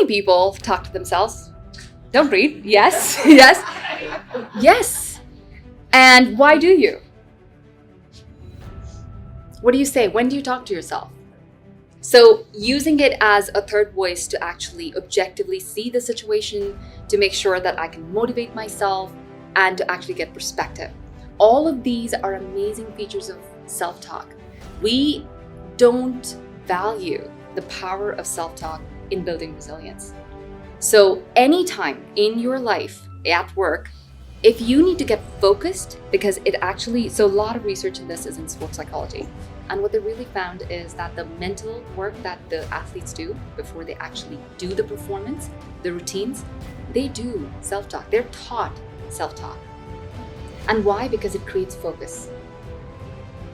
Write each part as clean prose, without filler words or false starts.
many people talk to themselves? Don't breathe. Yes, yes, yes. And why do you? What do you say? When do you talk to yourself? So using it as a third voice to actually objectively see the situation, to make sure that I can motivate myself and to actually get perspective. All of these are amazing features of self-talk. We don't value the power of self-talk in building resilience. So anytime in your life, at work, if you need to get focused, because so a lot of research in this is in sports psychology. And what they really found is that the mental work that the athletes do before they actually do the performance, the routines, they do self-talk. They're taught self-talk. And why? Because it creates focus.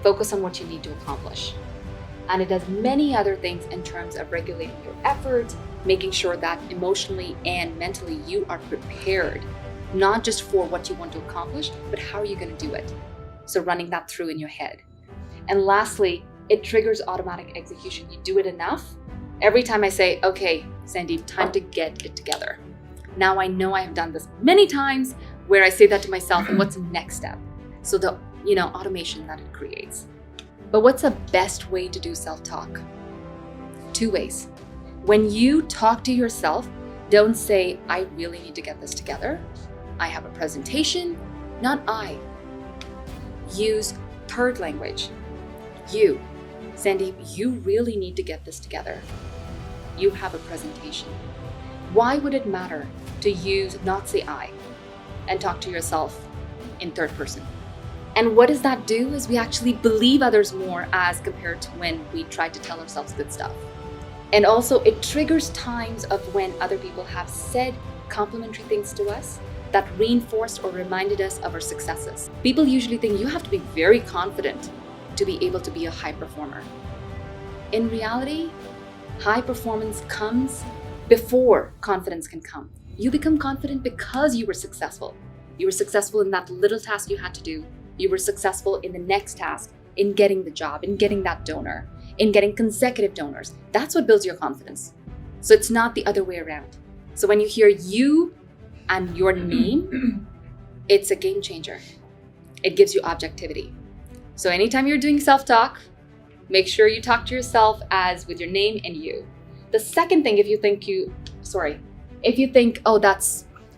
Focus on what you need to accomplish. And it does many other things in terms of regulating your effort, making sure that emotionally and mentally you are prepared, not just for what you want to accomplish, but how are you going to do it? So running that through in your head. And lastly, it triggers automatic execution. You do it enough. Every time I say, okay, Sandeep, time to get it together. Now I know I have done this many times where I say that to myself, and what's the next step? So the automation that it creates. But what's the best way to do self-talk? 2 ways. When you talk to yourself, don't say, I really need to get this together. I have a presentation, not I. Use third language. You, Sandeep, you really need to get this together. You have a presentation. Why would it matter to not say I and talk to yourself in third person? And what does that do is we actually believe others more as compared to when we try to tell ourselves good stuff. And also it triggers times of when other people have said complimentary things to us that reinforced or reminded us of our successes. People usually think you have to be very confident to be able to be a high performer. In reality, high performance comes before confidence can come. You become confident because you were successful. You were successful in that little task you had to do. You were successful in the next task, in getting the job, in getting that donor, in getting consecutive donors. That's what builds your confidence. So it's not the other way around. So when you hear you and your name, it's a game changer. It gives you objectivity. So anytime you're doing self-talk, make sure you talk to yourself as with your name and you. The second thing, if you think, oh,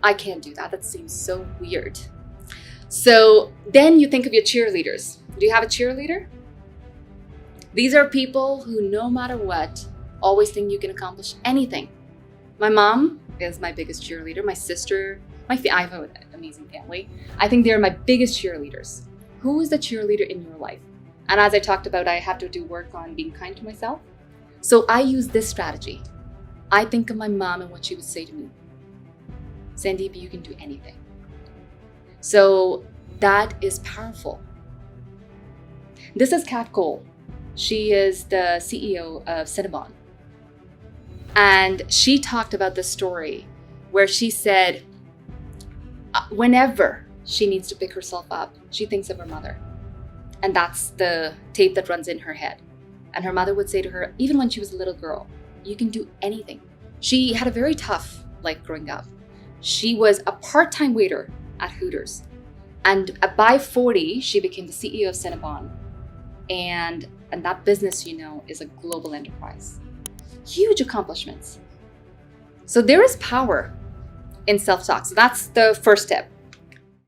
I can't do that. That seems so weird. So then you think of your cheerleaders. Do you have a cheerleader? These are people who, no matter what, always think you can accomplish anything. My mom is my biggest cheerleader. My sister, I have an amazing family. I think they're my biggest cheerleaders. Who is the cheerleader in your life? And as I talked about, I have to do work on being kind to myself. So I use this strategy. I think of my mom and what she would say to me. Sandeep, you can do anything. So that is powerful. This is Kat Cole. She is the CEO of Cinnabon. And she talked about this story where she said, whenever she needs to pick herself up, she thinks of her mother. And that's the tape that runs in her head. And her mother would say to her, even when she was a little girl, you can do anything. She had a very tough life growing up. She was a part-time waiter at Hooters. And by 40, she became the CEO of Cinnabon. And that business, is a global enterprise. Huge accomplishments. So there is power in self-talk. So that's the first step.